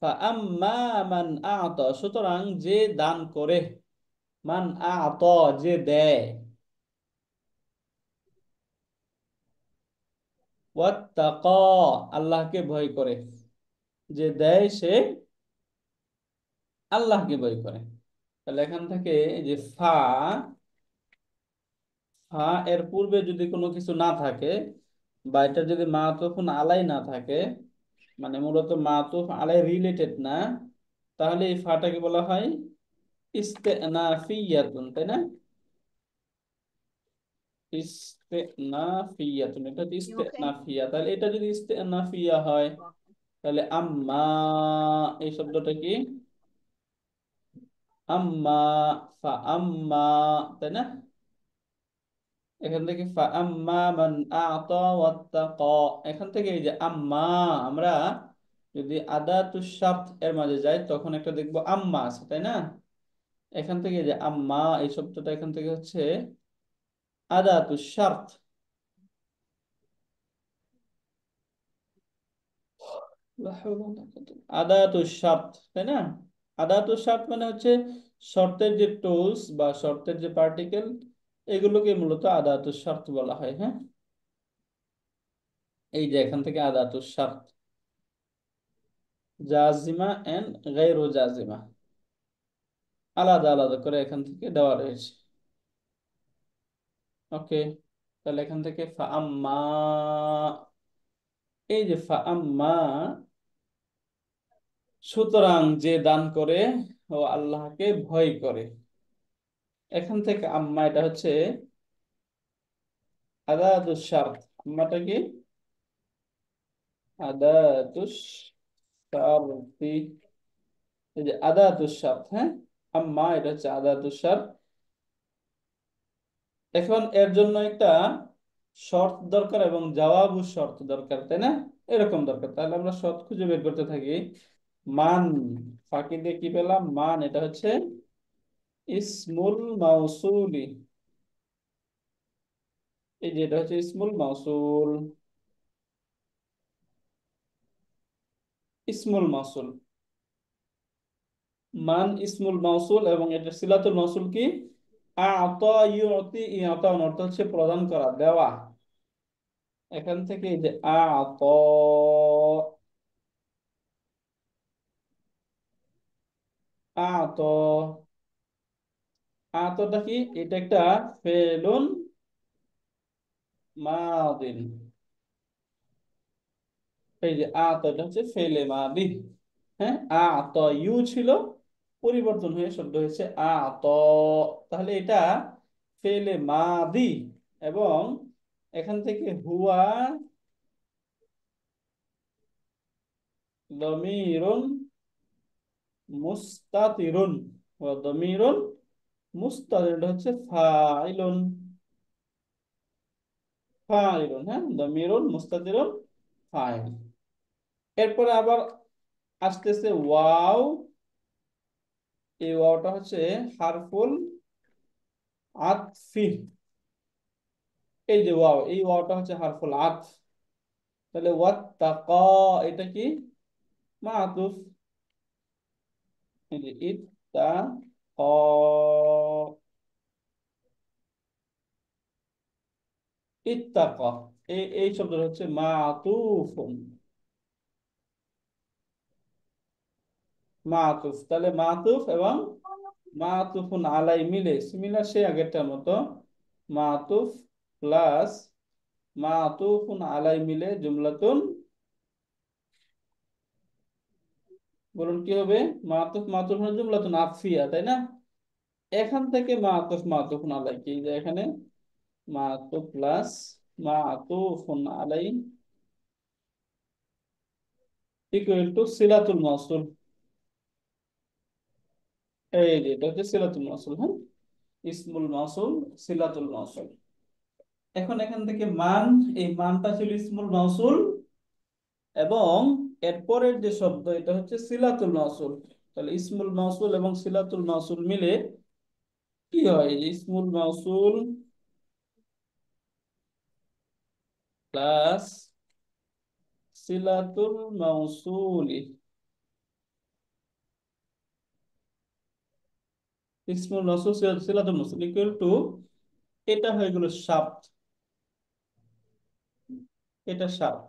ফা আম্মা মান আ'তা, সুতরাং যে দান করে, মান আ'তা যে দেয়, ওয়াত্তাকা আল্লাহকে ভয় করে, যে দেয় সে আল্লাহকে ভয় করে। তাহলে এখান থেকে এই যে ফা, ফা এর পূর্বে যদি কোনো কিছু না থাকে, বা এটা যদি মাতুফুন আলাই না থাকে, মানে মূলত মাতুফ আলাই রিলেটেড না, তাহলে এই ফাটাকে বলা হয় ইস্তেনাফিয়াতুন, তাই না? ইস্তেনাফিয়াতুন, এটা হচ্ছে You okay? ইস্তেনাফিয়া। তাহলে এটা যদি ইস্তেনাফিয়া হয়, তাহলে আম্মা, এই শব্দটা কি? আম্মা, ফা আম্মা, তাই না? এখান থেকে ফা আম্মা মান আ'তা ওয়াত্তাকা, এখান থেকে এই যে আম্মা, আমরা যদি আদাতুশ শার্ত এর মাঝে যাই তখন একটা দেখবো আম্মা আছে, তাই না? এখান থেকে এই যে আম্মা, এই শব্দটা এখান থেকে হচ্ছে আদাতুশ শার্ত, লা হাওলা ওয়ালা কুওয়াতা, আদাতুশ শার্ত, তাই না? আদাতুশ শার্ত মানে হচ্ছে শর্তের যে টুলস বা শর্তের যে পার্টিকেল, এগুলোকে মূলত আদাতুশ শার্ত বলা হয়, হ্যাঁ। এই যে এখান থেকে আদাতুশ শার্ত, জাজিমা এন্ড গায়রু জাজিমা, আলাদা আলাদা করে এখান থেকে দেওয়া রয়েছে। ওকে, তাহলে এখান থেকে ফাআম্মা, এই যে ফাআম্মা, সুতরাং যে দান করে ও আল্লাহকে ভয় করে, এখান থেকে আম্মা এটা হচ্ছে আদাতুশ শারত। আম্মাটা কি? আদাতুশ শারতি, এই যে আদাতুশ শারত, হ্যাঁ। আম্মা এটা হচ্ছে আদাতুশ শারত। এখন এর জন্য একটা শর্ত দরকার এবং জবাবু শর্ত দরকার, তাই না? এরকম দরকার। তাহলে আমরা শর্ত খুঁজে বের করতে থাকি। মান, ফাঁকি দিয়ে কি পেলাম? মান এটা হচ্ছে ইসমুল মাউসুলি, এই যে এটা হচ্ছে ইসমুল মাউসুল, ইসমুল মাউসুল। মান ইসমুল মাউসুল এবং এটা সিলাতুল মাউসুল কি? আ'তা ইউতি, ইআতা অর্থ হচ্ছে প্রদান করা, দেওয়া। এখান থেকে এই যে আ'তা, আ'তা, আ'তাটা কি? এটা একটা ফেলুন মাদিন, এই যে আ'তাটা হচ্ছে ফেলে মাদি, হ্যাঁ। আ'তা ইউ ছিল, পরিবর্তন হয়ে শব্দ হয়েছে আ'তা। তাহলে এটা ফেলে মাদি, এবং এখান থেকে হুয়া দমিরুন মুস্তাতিরুন, হুয়া দমিরুন মুস্তাতির, এটা হচ্ছে ফাইলুন, ফাইলুন, হ্যাঁ, দমিরুন মুস্তাতিরুন ফাইল। এরপরে আবার আসতেছে ওয়াও এই ওয়াওটা হচ্ছে হারফুল আতফি। এই যে ওয়াও, এই ওয়াওটা হচ্ছে হারফুল আতফ। তাহলে ওয়াত্তাকা, এটা কি? মাতুফ। এই যে ইত্তাকা, ইত্তাকা, এই এই শব্দটা হচ্ছে মাতুফুন। মাতুফ, তাহলে মাতুফ এবং মাতুফুন আলাই মিলে সিমিলার সেই আগেরটার মতো। মাতুফ প্লাস মাতুফুন আলাই মিলে জুমলাতুন, বলুন কি হবে? মাতুফ মাতুফুন জুমলাতুন আতফিয়া, তাই না? এখান থেকে মাতুফ মাতুফুন আলাই কি, যে এখানে মাতুফ প্লাস মাতুফুন আলাই ইকুয়াল টু সিলাতুল মাউসুল। এই যে এটা হচ্ছে সিলাতুল মাউসুল, হ্যাঁ, ইসমুল মাউসুল, সিলাতুল মাউসুল। এখন এখান থেকে মান, এই মানটা ছিল ইসমুল মাউসুল, এবং এরপরের যে শব্দ এটা হচ্ছে সিলাতুল মাউসুল। তাহলে ইসমুল মাউসুল এবং সিলাতুল মাউসুল মিলে কি হয়? যে ইসমুল মাউসুল প্লাস সিলাতুল মাউসুলি, ইসমুল মাউসুল সিলাতুল মাউসুল ইকুয়াল টু, এটা হয়ে গেল শাব্দ, এটা শাব্দ।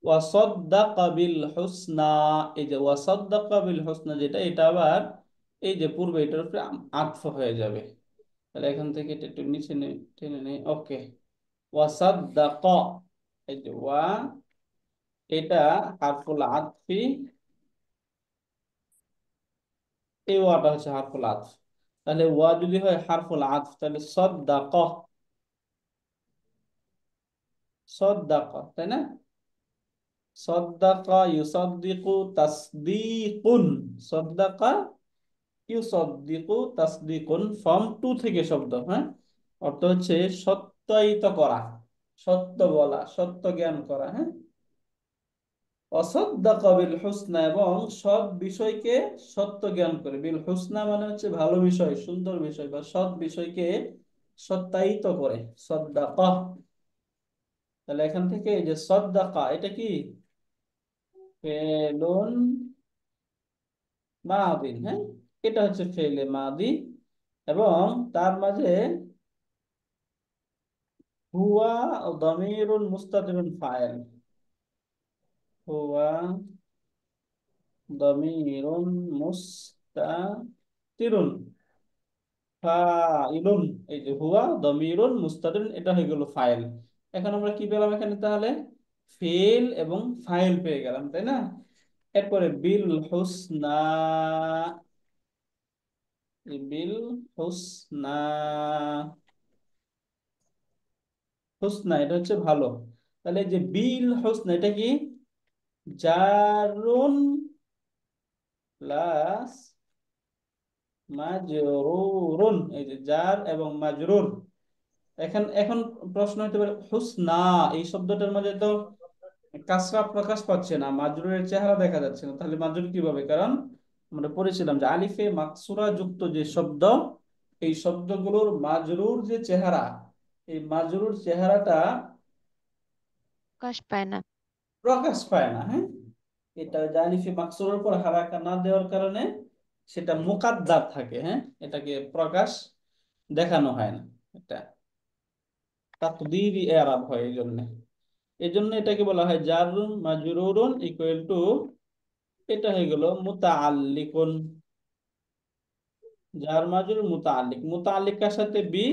ওয়াসাদ্দাকা বিল হুসনা, এই যে ওয়াসাদ্দাকা বিল হুসনা যেটা, এটা আবার এই যে পূর্বে এটার উপরে আতফ হয়ে যাবে। তাহলে এখান থেকে এটা একটু নিচে টেনে নেই, ওকে। ওয়াসাদ্দাকা, এই যে ওয়া, এটা হারফুল আতফি, এই ওয়াটা হচ্ছে হারফুল আতফ। তাহলে ওয়া যদি হয় হারফুল আতফ, তাহলে সাদ্দাকা, সাদ্দাকা, তাই না? সাদ্দাকা ইউসাদ্দিকু তাসদীকুন, সাদ্দাকা ইউসাদ্দিকু তাসদীকুন, ফর্ম টু থেকে শব্দ, হ্যাঁ, অর্থ হচ্ছে সত্যায়িত করা, সত্য বলা, সত্য জ্ঞান করা, হ্যাঁ। অসাদ্দাকা বিল হুসনা, এবং সৎ বিষয়কে সত্য জ্ঞান করে। বিল হুসনা মানে হচ্ছে ভালো বিষয়, সুন্দর বিষয়, বা সৎ বিষয়কে সত্যায়িত করে, সদ্দাকা। তাহলে এখান থেকে এই যে সদ্দাকা, এটা কি? ফেলুন মাদিন, হ্যাঁ, এটা হচ্ছে ফেলে মাদি, এবং তার মাঝে হুয়া দামিরুন মুস্তাতিরুন ফাইল, হুয়া দামিরুন মুস্তাতিরুন ফাইলুন, এই যে হুয়া দামিরুন মুস্তাতিরুন, এটা হয়ে গেল ফাইল। এখন আমরা কি পেলাম এখানে? তাহলে ফেল এবং ফাইল পেয়ে গেলাম, তাই না? এরপরে বিল হুসনা, এই বিল হুসনা, হুসনা এটা হচ্ছে ভালো। তাহলে এই যে বিল হুসনা, এটা কি? জারুন প্লাস মাজরুরুন, এই যে জার এবং মাজরুর। এখন এখন প্রশ্ন হতে পারে, হুসনা এই শব্দটার মাঝে তো কাসরা প্রকাশ পাচ্ছে না, মাজরুরের চেহারা দেখা যাচ্ছে না, তাহলে মাজরুর কিভাবে? কারণ আমরা পড়েছিলাম যে আলিফে মাকসুরা যুক্ত যে শব্দ, এই শব্দগুলোর মাজরুর যে চেহারা, এই মাজরুর চেহারাটা প্রকাশ পায় না। প্রকাশ পায় না, হ্যাঁ। এটা যে আলিফে মাকসুরার উপর হারাকা না দেওয়ার কারণে সেটা মুকাদ্দার থাকে, হ্যাঁ, এটাকে প্রকাশ দেখানো হয় না, এটা তাকদীরি এরাব হয়। এই জন্য এটাকে বলা হয় জারুন মাজরুরুন ইকুয়াল টু, এটা হয়ে গেল মুতাআল্লিকুন, জার মাজরুর মুতাআল্লিক, মুতাআল্লিক কার সাথে? বি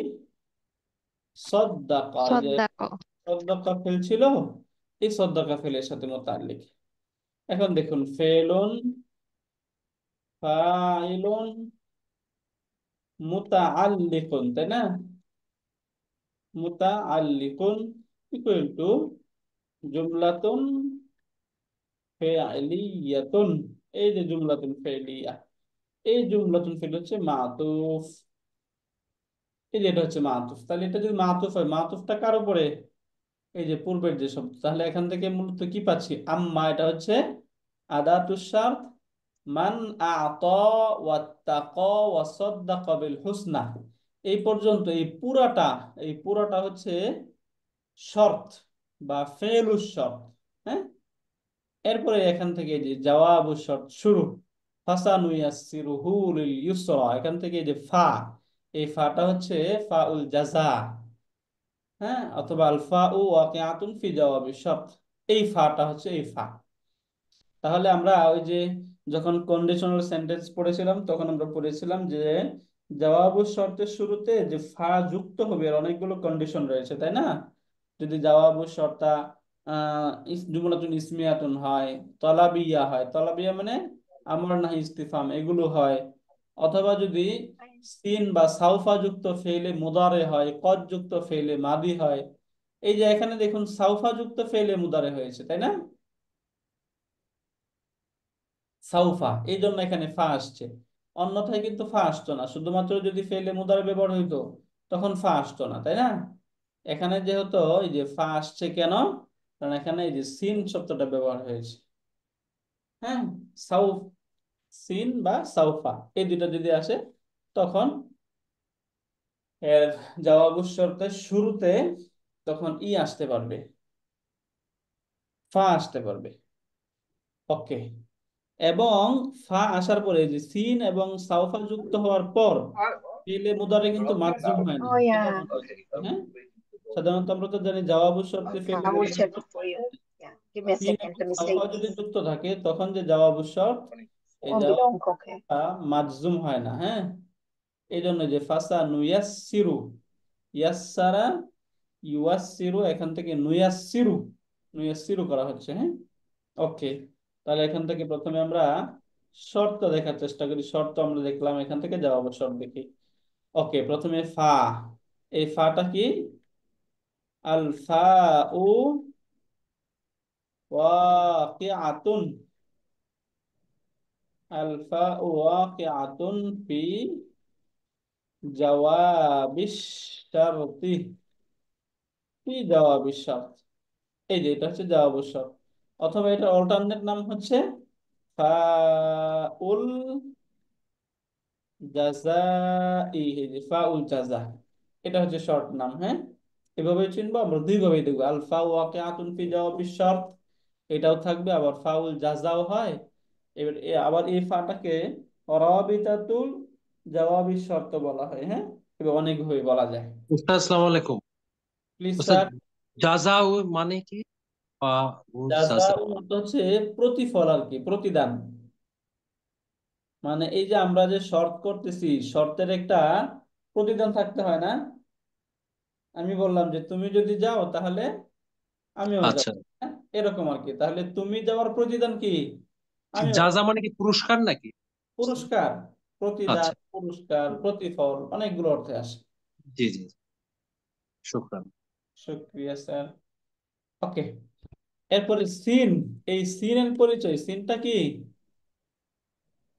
সাদ্দাকা, এই যে সদ্দাক। সাদ্দাকা ফেল ছিল, এই সাদ্দাকা ফেলের সাথে মুতাআল্লিক। এখন দেখুন ফেলুন ফাইলুন মুতাআল্লিকুন, তাই না? মুতাআল্লিকুন ইকুয়াল টু জুমলাতুন ফেইলিয়াতুন, এই যে জুমলাতুন ফেইলিয়া, এই জুমলাতুন ফেল হচ্ছে মাতুফ, এই যে এটা হচ্ছে মাতুফ। তাহলে এটা যদি মাতুফ হয়, মাতুফটা কার উপরে? এই যে পূর্বের যে শব্দ। তাহলে এখান থেকে মূলত কি পাচ্ছি? আম্মা, এটা হচ্ছে আদাতুস শার্ত, মান আ'তা ওয়াত্তাকা ওয়াসাদ্দাকা বিল হুসনা। এই পর্যন্ত এই পুরাটা হচ্ছে শর্ত বা ফেলুস শর্ত। হ্যাঁ, এরপরে এখান থেকে যে জওয়াবু শর্ত শুরু, ফাসানুয়াসসিরুহু লিল ইউসরা, এখান থেকে যে ফা, এই ফাটা হচ্ছে ফাউল জাযা। হ্যাঁ, অথবা আল ফাউ ওয়াকিআতুন ফি জওয়াবি শর্ত, এই ফাটা হচ্ছে এই ফা। তাহলে আমরা ওই যে যখন কন্ডিশনাল সেন্টেন্স পড়েছিলাম তখন আমরা পড়েছিলাম যে জওয়াবু শর্তের শুরুতে যে ফা যুক্ত হবে এর অনেকগুলো কন্ডিশন রয়েছে, তাই না? যদি জওয়াবু শর্তা জুমলাতুন ইসমিয়াতুন হয়, তলাবিয়া হয়, তলাবিয়া মানে আমর নাহি ইস্তিফাম এগুলো হয়, অথবা যদি সিন বা সাউফা যুক্ত ফেলে মুদারে হয়, কদ যুক্ত ফেলে মাদি হয়। এই যে এখানে দেখুন সাউফা যুক্ত ফেলে মুদারে হয়েছে, তাই না? সাউফা, এই জন্য এখানে ফা আসছে, অন্যথায় কিন্তু ফা আসতো না। শুধুমাত্র যদি ফেলে মুদারে ব্যবহার হইতো তখন ফা আসতো না, তাই না? এখানে যেহেতু এই যে ফা আসছে কেন, কারণ এখানে এই যে সিন শব্দটা ব্যবহার হয়েছে। হ্যাঁ, সাউফ, সিন বা সাউফা এই দুটো যদি আসে তখন এর জবাবু শর্তের শুরুতে তখন আসতে পারবে, ফা আসতে পারবে। ওকে। এবং ফা আসার পরে যে সিন এবং সাউফা যুক্ত হওয়ার পর ফিলে মুদারে কিন্তু মাযযুম হয় না। Oh yeah. হ্যাঁ, সাধারণত আমরা তো জানি জওয়াবু শর্তে Okay, ফেলে I will মুদারে check it for you. Yeah. Give me a সিন second. এবং Let me say সাউফা this. যদি যুক্ত থাকে তখন যে জওয়াবু শর্ত, এই Won't be long, okay? জওয়াবটা মাযযুম হয় না। হ্যাঁ, এই জন্য যে ফাসা নুয়াসসিরু, ইয়াসসারা ইউয়াসসিরু, এখান থেকে নুয়াসসিরু, নুয়াসসিরু করা হচ্ছে। হ্যাঁ, ওকে। তাহলে এখান থেকে প্রথমে আমরা শর্ত দেখার চেষ্টা করি। শর্ত আমরা দেখলাম, এখান থেকে জবাব শর্ত দেখি। ওকে, প্রথমে ফা, এই ফাটা কি? আল ফাউ ওয়াকিআতুন, আল ফাউ ওয়াকিআতুন ফি জাওয়াবিশ শারতি, ফি জাওয়াবিশ শারত। এই যে এটা হচ্ছে জওয়াবুশ শর্ত, অথবা এটা অল্টারনেট নাম হচ্ছে ফাউল জাযাই, এই যে ফাউল জাযা, এটা হচ্ছে শর্ট নাম। হ্যাঁ, এভাবে চিনবো আমরা, দুই ভাবে দেখবো, আল ফা ওয়াকিআতুন ফি জাওয়াবিশ শর্ত এটাও থাকবে, আবার ফাউল জাযাও হয়। এবার আবার এই ফাটাকে রাবিতাতুল জাওয়াবিশ শর্ত বলা হয়। হ্যাঁ, এবার অনেক ভাবে বলা যায়। উস্তাদ আসসালামু আলাইকুম। প্লিজ উস্তাদ, স্যার। জাযাও মানে কি? বা ও জাযা জাযা। অর্থ হচ্ছে প্রতিফল আর কি, প্রতিদান। মানে এই যে আমরা যে শর্ত করতেছি, শর্তের একটা প্রতিদান থাকতে হয় না? আমি বললাম যে তুমি যদি যাও তাহলে আমিও যাব। আচ্ছা, হ্যাঁ, এরকম আর কি। তাহলে তুমি যাওয়ার প্রতিদান কি? আমিও যাব। জাযা মানে কি পুরস্কার নাকি? পুরস্কার, প্রতিদান, আচ্ছা, পুরস্কার, প্রতিফল অনেকগুলো অর্থে আসে। জি জি, শুকরান। শুক্রিয়া স্যার। ওকে, এরপরে সিন, এই সিনের পরিচয়, সিনটা কি?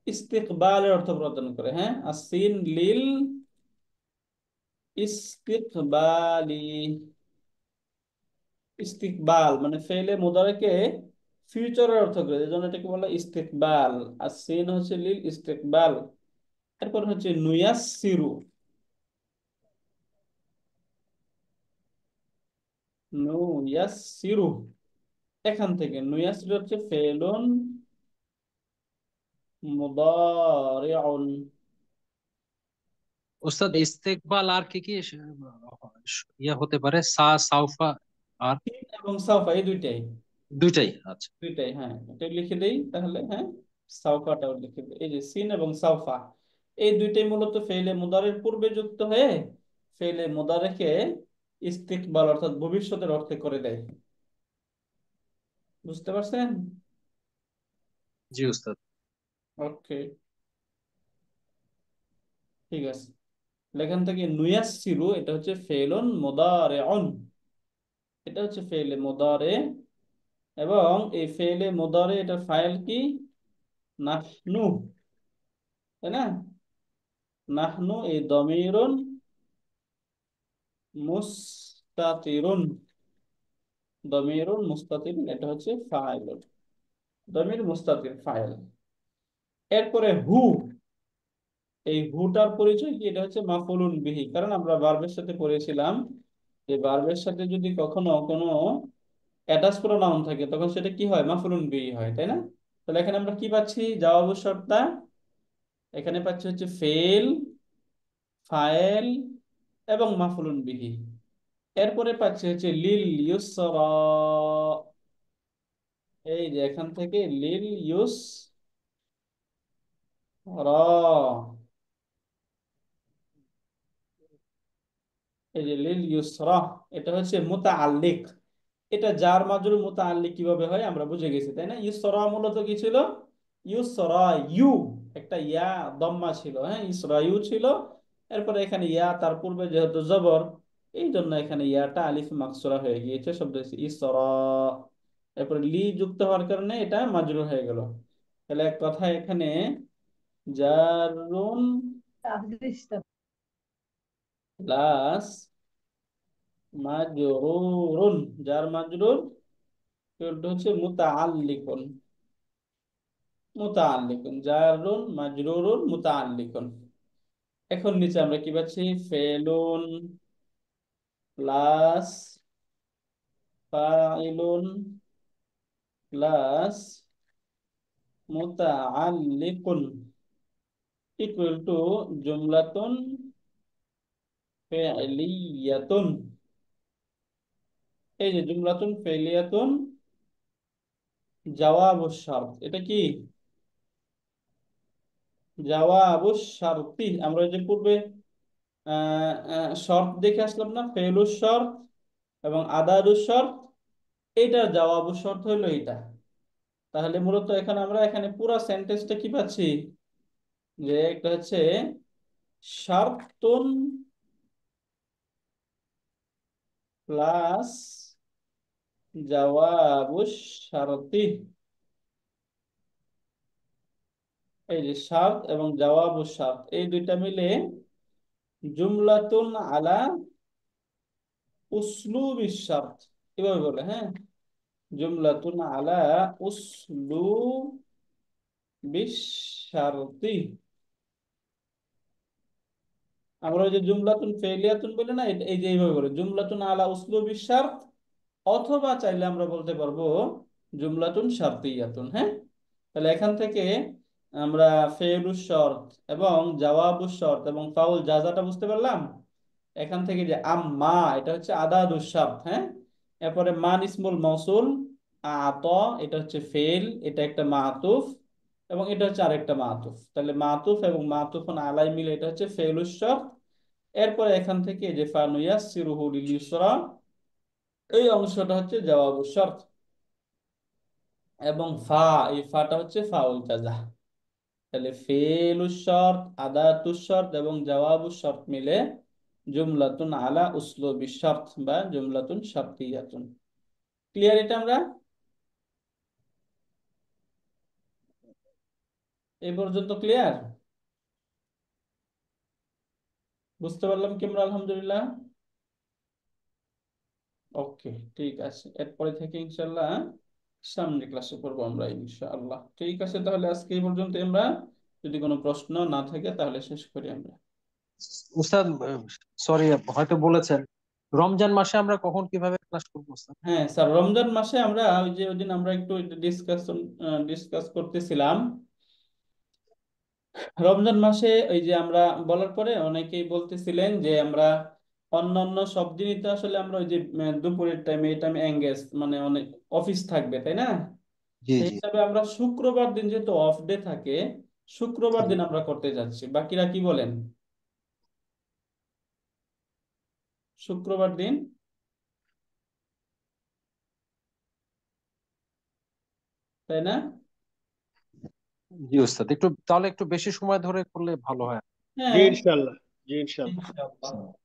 ইস্তিকবালের অর্থ প্রদান করে। হ্যাঁ, আর সিন লিল ইস্তিকবালি, ইস্তিকবাল মানে ফেলে মুদারেকে ফিউচারের অর্থ করে, এই জন্য এটাকে বলা হয় ইস্তিকবাল। আর সিন হচ্ছে লিল ইস্তিকবাল। এরপর হচ্ছে নুয়াসসিরু, নুয়াসসিরু, এখান থেকে নুয়াসসিরু হচ্ছে ফেলুন মুদারিউন। উস্তাদ, ইস্তেকবাল আর কি কি ইয়া হতে পারে? সাউফা আর সিন এবং সাউফা এই দুইটাই, দুইটাই? আচ্ছা, দুইটাই। হ্যাঁ, এটা লিখে দেই তাহলে। হ্যাঁ, সাউফাটাও লিখে দেই, এই যে সিন এবং সাউফা এই দুইটাই মূলত ফেলে মুদারের পূর্বে যুক্ত হয়ে ফেলে মুদারেকে ইস্তিকবাল অর্থাৎ ভবিষ্যতের অর্থে করে দেয়। বুঝতে পারছেন? জি উস্তাদ। ওকে, ঠিক আছে। এখান থেকে নুয়াসসিরু, এটা হচ্ছে ফেলুন মুদারিউন, এটা হচ্ছে ফেলে মুদারে। এবং এই ফেলে মুদারে এটা ফাইল কি? নাহনু, তাই না? নাহনু এই দমিরুন মুস্তাতিরুন, দমিরুন মুস্তাতিরুন এটা হচ্ছে ফাইল, দমির মুস্তাতির ফাইল। এরপরে হু, এই হুটার পরিচয় কি? এটা হচ্ছে মাফউলুন বিহি, কারণ আমরা ভার্বের সাথে পড়েছিলাম যে ভার্বের সাথে যদি কখনো কোনো অ্যাটাচ করা নাউন থাকে তখন সেটা কি হয়? মাফউলুন বিহি হয়, তাই না? তাহলে এখানে আমরা কি পাচ্ছি? জওয়াবুশ শর্তটা এখানে পাচ্ছি হচ্ছে ফেল, ফায়েল এবং মাফউলুন বিহি। এরপরে পাচ্ছি হচ্ছে লিল ইউসরা, এই যে এখান থেকে লিল ইউসরা, এই যে লিল ইউসরা, এটা হচ্ছে মুতাআল্লিক। এটা জার মাজরুর মুতাআল্লিক কিভাবে হয় আমরা বুঝে গেছি, তাই না? ইউসরা মূলত কি ছিল? ইউসরা ইউ, একটা ইয়া দম্মা ছিল, হ্যাঁ, ইসরা ইউ ছিল। এরপরে এখানে ইয়া, তার পূর্বে যেহেতু জবর, এই জন্য এখানে ইয়াটা আলিফ মাকসুরা হয়ে গিয়েছে, শব্দ হচ্ছে ইসরা। এরপরে লি যুক্ত হওয়ার কারণে এটা মাজরুর হয়ে গেল। তাহলে এক কথা এখানে জারুন প্লাস মাজরুরুন, জার মাজরুর এটা হচ্ছে মুতাআল্লিকুন, মুতাআল্লিকুন জারুন মাজরুরুন মুতাআল্লিকুন। এখন নিচে আমরা কি পাচ্ছি? ফেলুন প্লাস ফাইলুন প্লাস মুতাআল্লিকুন ইকুয়াল টু জুমলাতুন ফি'লিয়াতুন। এই যে জুমলাতুন ফি'লিয়াতুন জাওয়াবুশ শারত, এটা কি? জাওয়াবুশ শারতি। আমরা ওই যে পূর্বে শর্ত দেখে আসলাম না, ফেলুস শর্ত এবং আদাদুস শর্ত, এইটার জবাবুস শর্ত হলো এইটা। তাহলে মূলত এখানে আমরা এখানে পুরো সেন্টেন্সটা কি পাচ্ছি? যে একটা হচ্ছে শারতুন প্লাস জওয়াবুশ শারতি। এই যে শার্ত এবং জওয়াবুশ শার্ত, এই দুইটা মিলে জুমলাতুন আলা উসলুবিশ শার্ত, এভাবে বলে, হ্যাঁ, জুমলাতুন আলা উসলুবিশ শারতি। আমরা ওই যে জুমলাতুন ফেলিয়াতুন বলি না, এই যে এইভাবে বলে জুমলাতুন আলা উসলুবিশ শারত, অথবা চাইলে আমরা বলতে পারবো জুমলাতুন শারতিয়াতুন, হ্যাঁ। তাহলে এখান থেকে আমরা ফেলুস শর্ত এবং জাওয়াবুস শর্ত এবং ফাউল জাজাটা বুঝতে পারলাম। এখান থেকে যে আম্মা, এটা হচ্ছে আদাদুস শর্ত, হ্যাঁ। এরপরে মান ইসমুল মৌসুল, আত, এটা হচ্ছে ফেল, এটা একটা মাতুফ এবং এটা হচ্ছে আরেকটা মাতুফ। তাহলে মাতুফ এবং মাতুফুন আলাই মিলে এটা হচ্ছে ফেলুস শর্ত। এরপরে এখান থেকে যে ফানুয়াসসিরুহু লিল ইউসরা, এই অংশটা হচ্ছে জওয়াবুশ শর্ত, এবং ফা, এই ফাটা হচ্ছে ফাউল কাজা। তাহলে ফেলুস শর্ত, আদাতুস শর্ত এবং জওয়াবুশ শর্ত মিলে জুমলাতুন আলা উসলুবিশ শর্ত বা জুমলাতুন শারতিয়াতুন। ক্লিয়ার এটা? আমরা এই পর্যন্ত ক্লিয়ার? বুঝতে পারলাম কি আমরা? আলহামদুলিল্লাহ। ওকে, ঠিক আছে, এরপরে থেকে ইনশাল্লাহ সামনে ক্লাসে করবো আমরা ইনশাআল্লাহ। ঠিক আছে, তাহলে আজকে এই পর্যন্ত। আমরা যদি কোনো প্রশ্ন না থাকে তাহলে শেষ করি আমরা। উস্তাদ, সরি, হয়তো বলেছেন, রমজান মাসে আমরা কখন কিভাবে ক্লাস করবো উস্তাদ? হ্যাঁ স্যার, রমজান মাসে আমরা ওই যে ওই দিন আমরা একটু ডিসকাস করতেছিলাম। রমজান মাসে ওই যে আমরা বলার পরে অনেকেই বলতেছিলেন যে আমরা অন্যান্য সব দিনই তো আসলে আমরা ওই যে দুপুরের টাইমে, এই টাইমে এঙ্গেজ, মানে অনেক অফিস থাকবে, তাই না? জি সেই জি। হিসাবে আমরা শুক্রবার দিন যেহেতু অফ ডে থাকে, শুক্রবার জি। দিন আমরা করতে যাচ্ছি। বাকিরা কি বলেন? শুক্রবার দিন, তাই না? জি উস্তাদ, একটু তাহলে একটু বেশি সময় ধরে করলে ভালো হয়। জি হ্যাঁ, ইনশাল্লাহ, জি ইনশাল্লাহ। ইনশাআল্লাহ।